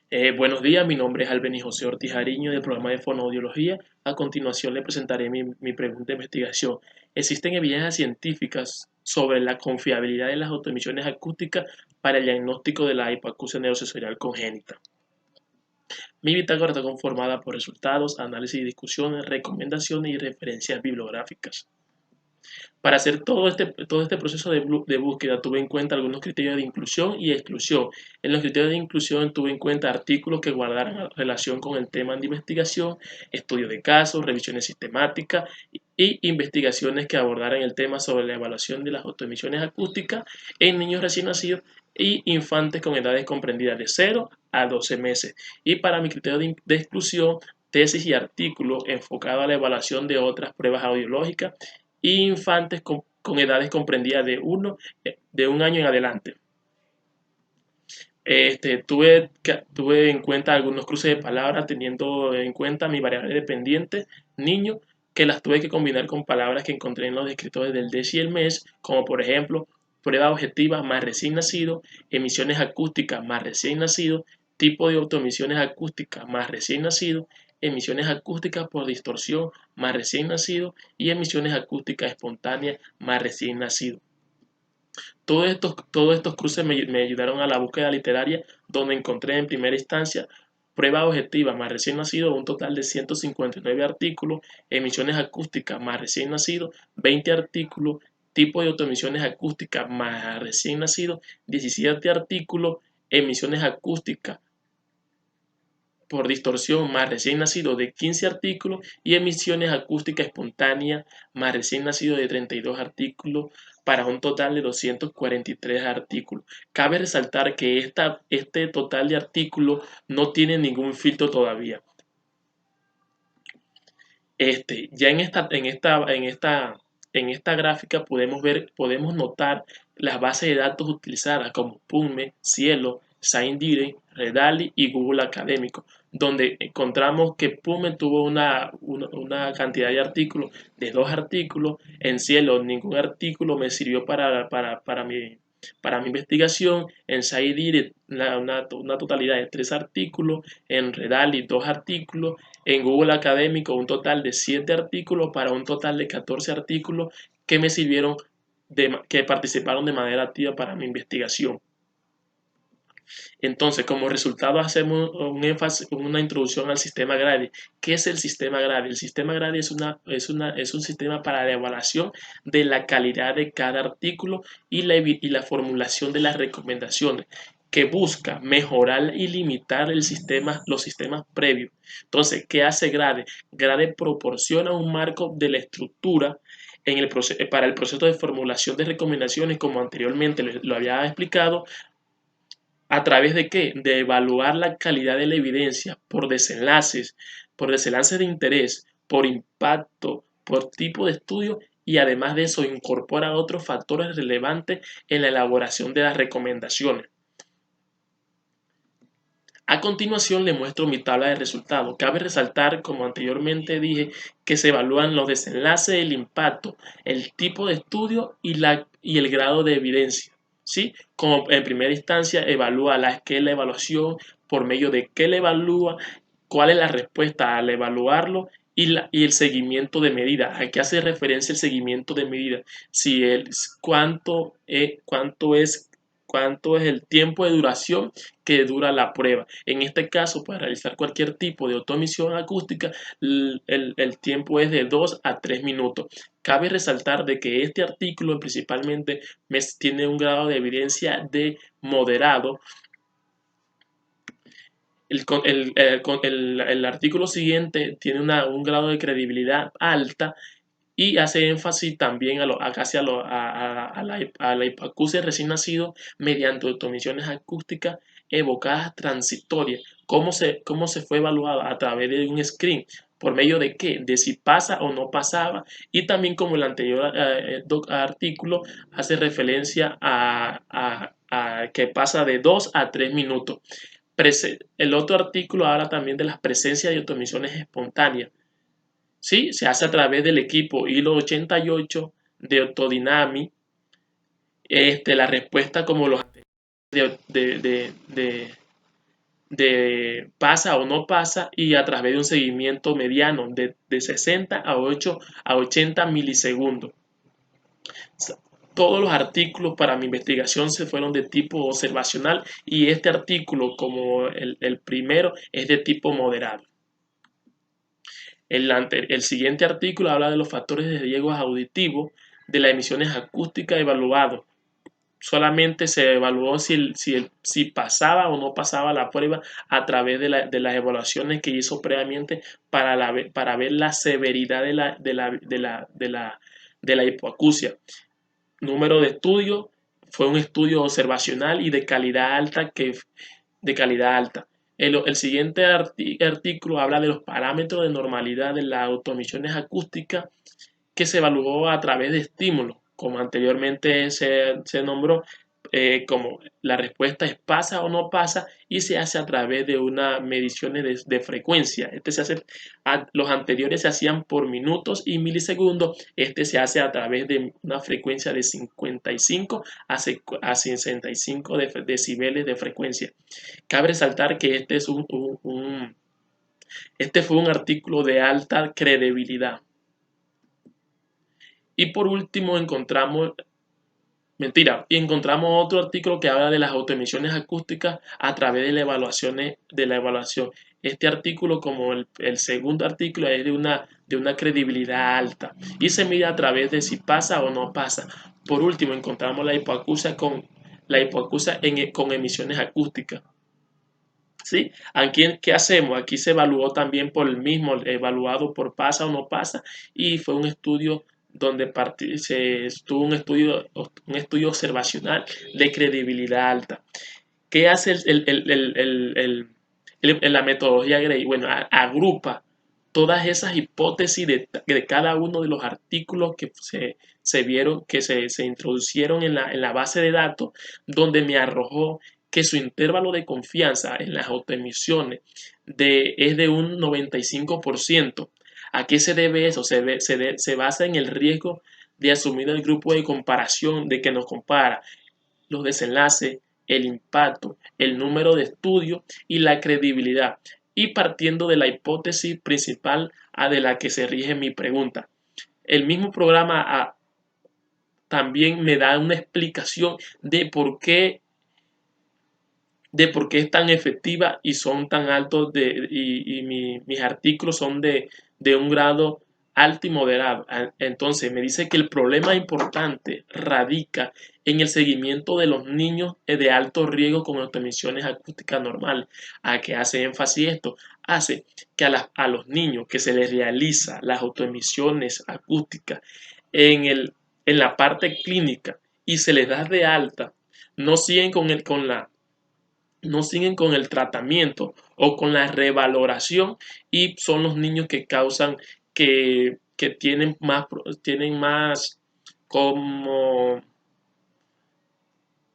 Buenos días, mi nombre es Albeni José Ortiz Ariño del programa de Fonoaudiología. A continuación le presentaré mi pregunta de investigación. ¿Existen evidencias científicas sobre la confiabilidad de las autoemisiones acústicas para el diagnóstico de la hipoacusia neurosensorial congénita? Mi bitácora está conformada por resultados, análisis y discusiones, recomendaciones y referencias bibliográficas. Para hacer todo este proceso de búsqueda tuve en cuenta algunos criterios de inclusión y exclusión. En los criterios de inclusión tuve en cuenta artículos que guardaran relación con el tema de investigación, estudios de casos, revisiones sistemáticas y investigaciones que abordaran el tema sobre la evaluación de las autoemisiones acústicas en niños recién nacidos y infantes con edades comprendidas de 0 a 12 meses. Y para mi criterio de exclusión, tesis y artículos enfocados a la evaluación de otras pruebas audiológicas y infantes con edades comprendidas de un año en adelante. Tuve en cuenta algunos cruces de palabras teniendo en cuenta mi variable dependiente, niño, que las tuve que combinar con palabras que encontré en los descriptores del DES y el MES, como por ejemplo prueba objetiva más recién nacido, emisiones acústicas más recién nacido, tipo de autoemisiones acústicas más recién nacido, emisiones acústicas por distorsión más recién nacido y emisiones acústicas espontáneas más recién nacido. Todos estos cruces me ayudaron a la búsqueda literaria, donde encontré en primera instancia prueba objetiva más recién nacido, un total de 159 artículos, emisiones acústicas más recién nacido, 20 artículos, tipo de autoemisiones acústicas más recién nacido, 17 artículos, emisiones acústicas por distorsión más recién nacido de 15 artículos y emisiones acústicas espontáneas más recién nacido de 32 artículos para un total de 243 artículos. Cabe resaltar que este total de artículos no tiene ningún filtro todavía. Ya en esta gráfica podemos notar las bases de datos utilizadas como PubMed, Cielo, ScienDirect, Redali y Google Académico, donde encontramos que PubMed tuvo una cantidad de artículos de 2 artículos, en Cielo ningún artículo me sirvió para mi investigación, en ScienDirect una totalidad de 3 artículos, en Redali 2 artículos, en Google Académico un total de 7 artículos para un total de 14 artículos que me sirvieron, que participaron de manera activa para mi investigación. Entonces, como resultado, hacemos un énfasis, una introducción al sistema GRADI. ¿Qué es el sistema GRADI? El sistema GRADI es un sistema para la evaluación de la calidad de cada artículo y la formulación de las recomendaciones, que busca mejorar y limitar los sistemas previos. Entonces, ¿qué hace GRADE? GRADE proporciona un marco de la estructura para el proceso de formulación de recomendaciones, como anteriormente lo había explicado. ¿A través de qué? De evaluar la calidad de la evidencia por desenlaces de interés, por impacto, por tipo de estudio, y además de eso incorpora otros factores relevantes en la elaboración de las recomendaciones. A continuación le muestro mi tabla de resultados. Cabe resaltar, como anteriormente dije, que se evalúan los desenlaces, el impacto, el tipo de estudio y el grado de evidencia. ¿Sí? Como en primera instancia evalúa qué es la evaluación, por medio de qué la evalúa, cuál es la respuesta al evaluarlo y el seguimiento de medida. ¿A qué hace referencia el seguimiento de medida? Si cuánto es el tiempo de duración que dura la prueba. En este caso, para realizar cualquier tipo de autoemisión acústica, el tiempo es de 2 a 3 minutos. Cabe resaltar de que este artículo principalmente tiene un grado de evidencia de moderado. El artículo siguiente tiene un grado de credibilidad alta y hace énfasis también casi a la hipoacusia recién nacido mediante autoemisiones acústicas evocadas transitorias. ¿Cómo se fue evaluada? A través de un screen. ¿Por medio de qué? De si pasa o no pasaba. Y también, como el anterior artículo hace referencia a que pasa de 2 a 3 minutos. El otro artículo habla también de las presencias de autoemisiones espontáneas. Sí, se hace a través del equipo hilo 88 de Autodynamic. La respuesta, como los de, de, de, de, de pasa o no pasa y a través de un seguimiento mediano de 60 a 80 milisegundos. Todos los artículos para mi investigación se fueron de tipo observacional y este artículo, como el primero, es de tipo moderado. El siguiente artículo habla de los factores de riesgo auditivo de las emisiones acústicas evaluados. Solamente se evaluó si pasaba o no pasaba la prueba a través de las evaluaciones que hizo previamente para ver la severidad de la hipoacusia. Número de estudios, fue un estudio observacional y de calidad alta. El siguiente artículo habla de los parámetros de normalidad de las autoemisiones acústicas que se evaluó a través de estímulos, como anteriormente se nombró, como la respuesta es pasa o no pasa y se hace a través de unas mediciones de frecuencia. Los anteriores se hacían por minutos y milisegundos, este se hace a través de una frecuencia de 55 a 65 decibeles de frecuencia. Cabe resaltar que este fue un artículo de alta credibilidad. Y por último encontramos otro artículo que habla de las autoemisiones acústicas a través de la evaluación. Este artículo, como el segundo artículo, es de una credibilidad alta y se mide a través de si pasa o no pasa. Por último, encontramos la hipoacusia con emisiones acústicas. ¿Sí? Aquí, ¿qué hacemos? Aquí se evaluó también por el mismo, evaluado por pasa o no pasa, y fue un estudio donde se estuvo un estudio observacional de credibilidad alta. ¿Qué hace la metodología Gray? Bueno, agrupa todas esas hipótesis de cada uno de los artículos que se vieron, que se introducieron en la base de datos, donde me arrojó que su intervalo de confianza en las autoemisiones es de un 95%. ¿A qué se debe eso? Se basa en el riesgo de asumir el grupo de comparación de que nos compara los desenlaces, el impacto, el número de estudios y la credibilidad, y partiendo de la hipótesis principal a de la que se rige mi pregunta. El mismo programa también me da una explicación de por qué es tan efectiva y son tan altos mis artículos son de un grado alto y moderado. Entonces me dice que el problema importante radica en el seguimiento de los niños de alto riesgo con autoemisiones acústicas normales. ¿A qué hace énfasis esto? Hace que a los niños que se les realiza las autoemisiones acústicas en la parte clínica y se les da de alta, no siguen no siguen con el tratamiento o con la revaloración, y son los niños que causan que tienen como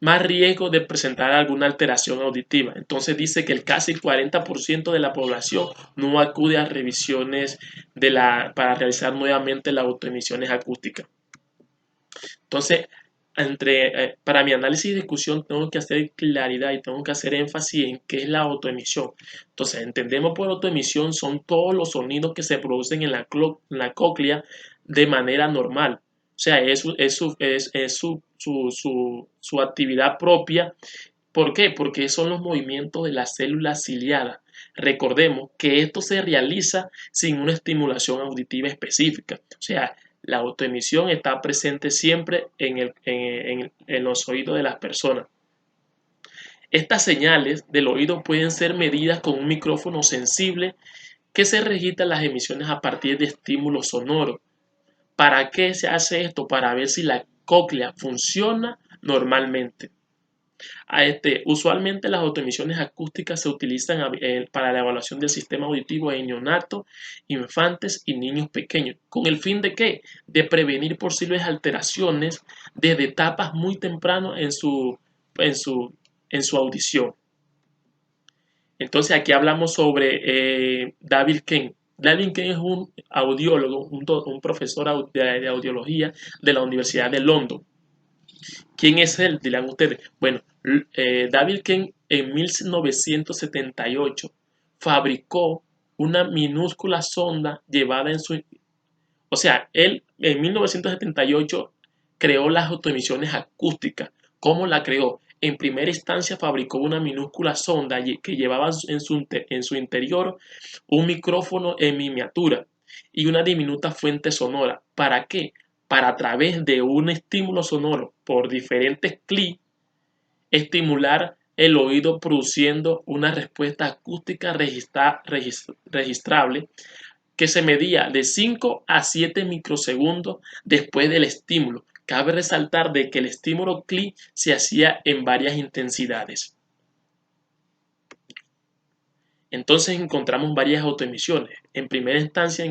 más riesgo de presentar alguna alteración auditiva. Entonces dice que el casi 40% de la población no acude a revisiones para realizar nuevamente las autoemisiones acústicas. Entonces, para mi análisis y discusión tengo que hacer claridad y tengo que hacer énfasis en qué es la autoemisión. Entonces, entendemos por autoemisión son todos los sonidos que se producen en la cóclea de manera normal. O sea, es su actividad propia. ¿Por qué? Porque son los movimientos de las células ciliadas. Recordemos que esto se realiza sin una estimulación auditiva específica. O sea, la autoemisión está presente siempre en los oídos de las personas. Estas señales del oído pueden ser medidas con un micrófono sensible que se registra las emisiones a partir de estímulos sonoros. ¿Para qué se hace esto? Para ver si la cóclea funciona normalmente. Usualmente las autoemisiones acústicas se utilizan para la evaluación del sistema auditivo en neonatos, infantes y niños pequeños. ¿Con el fin de qué? De prevenir posibles alteraciones desde etapas muy tempranas en su audición. Entonces aquí hablamos sobre David Kent. David Kent es un audiólogo, un profesor de audiología de la Universidad de London. ¿Quién es él? Dirán ustedes. Bueno, David Kent en 1978 fabricó una minúscula sonda llevada en su... O sea, él en 1978 creó las autoemisiones acústicas. ¿Cómo la creó? En primera instancia fabricó una minúscula sonda que llevaba en su interior un micrófono en miniatura y una diminuta fuente sonora. ¿Para qué? Para a través de un estímulo sonoro por diferentes clics estimular el oído produciendo una respuesta acústica registrable que se medía de 5 a 7 microsegundos después del estímulo. Cabe resaltar de que el estímulo clic se hacía en varias intensidades. Entonces encontramos varias autoemisiones. En primera instancia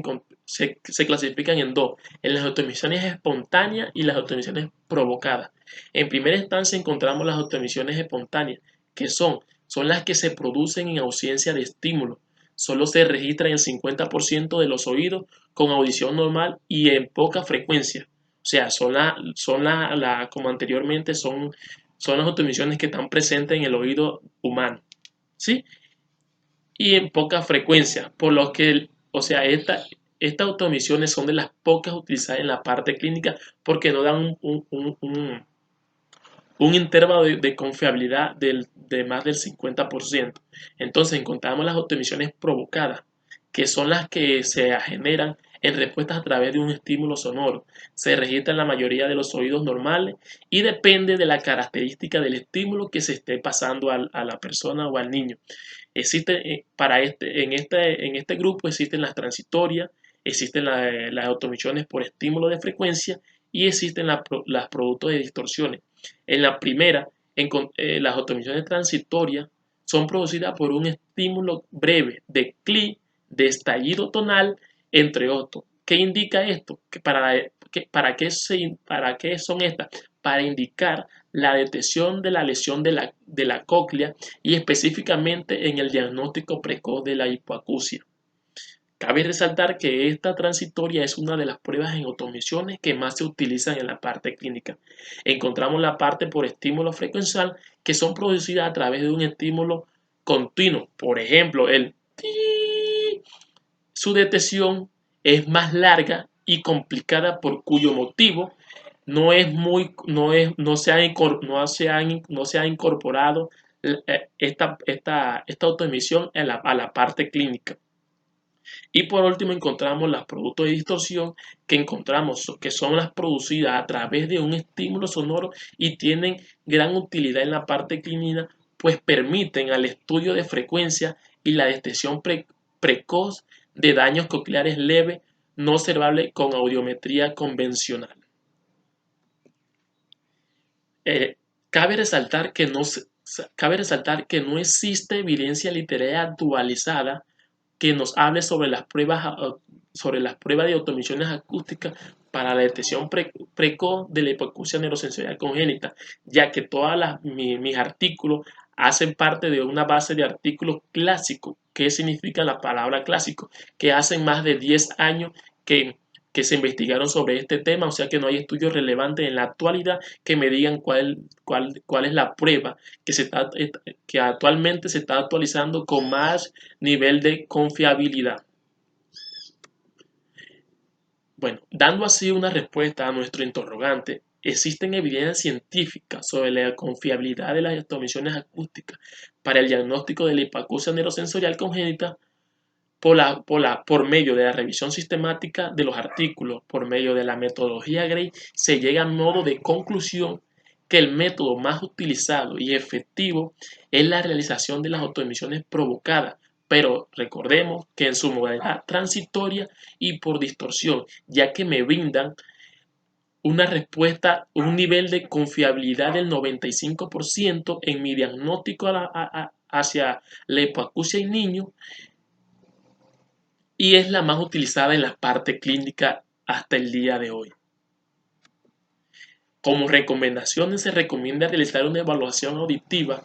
se clasifican en dos, en las autoemisiones espontáneas y las autoemisiones provocadas. En primera instancia encontramos las autoemisiones espontáneas, que son las que se producen en ausencia de estímulo. Solo se registra en el 50% de los oídos con audición normal y en poca frecuencia. O sea, como anteriormente, son las autoemisiones que están presentes en el oído humano. ¿Sí? Y en poca frecuencia, por lo que, o sea, estas autoemisiones son de las pocas utilizadas en la parte clínica porque no dan un intervalo de confiabilidad de más del 50%. Entonces encontramos las autoemisiones provocadas, que son las que se generan en respuestas a través de un estímulo sonoro. Se registra en la mayoría de los oídos normales y depende de la característica del estímulo que se esté pasando a la persona o al niño. En este grupo existen las transitorias, existen las autoemisiones por estímulo de frecuencia y existen las productos de distorsiones. En la primera, las autoemisiones transitorias son producidas por un estímulo breve de clic, de estallido tonal, entre otros. ¿Qué indica esto? ¿Para qué son estas? Para indicar la detección de la lesión de la cóclea y específicamente en el diagnóstico precoz de la hipoacusia. Cabe resaltar que esta transitoria es una de las pruebas en autoemisiones que más se utilizan en la parte clínica. Encontramos la parte por estímulo frecuencial que son producidas a través de un estímulo continuo. Por ejemplo, su detección es más larga y complicada por cuyo motivo no es muy, no es, no se ha incorporado esta autoemisión a la parte clínica. Y por último encontramos los productos de distorsión que encontramos que son las producidas a través de un estímulo sonoro y tienen gran utilidad en la parte clínica, pues permiten al estudio de frecuencia y la detección precoz de daños cocleares leves no observables con audiometría convencional. Eh, cabe resaltar que no existe evidencia literaria actualizada que nos hable sobre las pruebas de autoemisiones acústicas para la detección precoz de la hipoacusia neurosensorial congénita, ya que mis artículos hacen parte de una base de artículos clásicos. ¿Qué significa la palabra clásico? Que hacen más de 10 años que, que se investigaron sobre este tema, o sea que no hay estudios relevantes en la actualidad que me digan cuál es la prueba que actualmente se está actualizando con más nivel de confiabilidad. Bueno, dando así una respuesta a nuestro interrogante, ¿existen evidencias científicas sobre la confiabilidad de las autoemisiones acústicas para el diagnóstico de la hipoacusia neurosensorial congénita? Por medio de la revisión sistemática de los artículos, por medio de la metodología Gray, se llega a modo de conclusión que el método más utilizado y efectivo es la realización de las autoemisiones provocadas, pero recordemos que en su modalidad transitoria y por distorsión, ya que me brindan una respuesta, un nivel de confiabilidad del 95% en mi diagnóstico hacia la hipoacusia en niños y es la más utilizada en la parte clínica hasta el día de hoy. Como recomendaciones se recomienda realizar una evaluación auditiva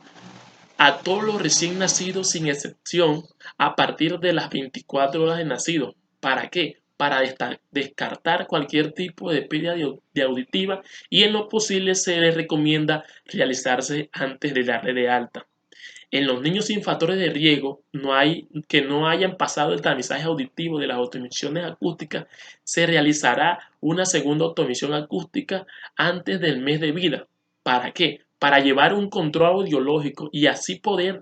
a todos los recién nacidos sin excepción a partir de las 24 horas de nacido. ¿Para qué? Para descartar cualquier tipo de pérdida de auditiva y en lo posible se les recomienda realizarse antes de darle de alta. En los niños sin factores de riesgo que no hayan pasado el tamizaje auditivo de las autoemisiones acústicas, se realizará una segunda autoemisión acústica antes del mes de vida. ¿Para qué? Para llevar un control audiológico y así poder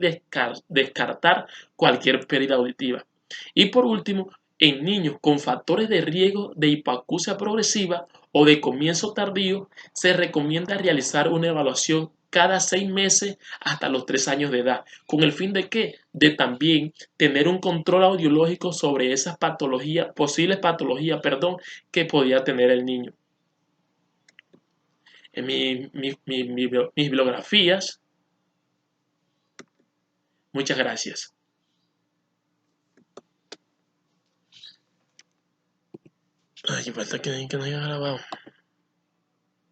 descartar cualquier pérdida auditiva. Y por último, en niños con factores de riesgo de hipoacusia progresiva o de comienzo tardío, se recomienda realizar una evaluación cada 6 meses hasta los 3 años de edad, con el fin de que de también tener un control audiológico sobre esas patologías, posibles patologías, perdón, que podía tener el niño. En mis bibliografías, muchas gracias. Ay, falta que no haya grabado.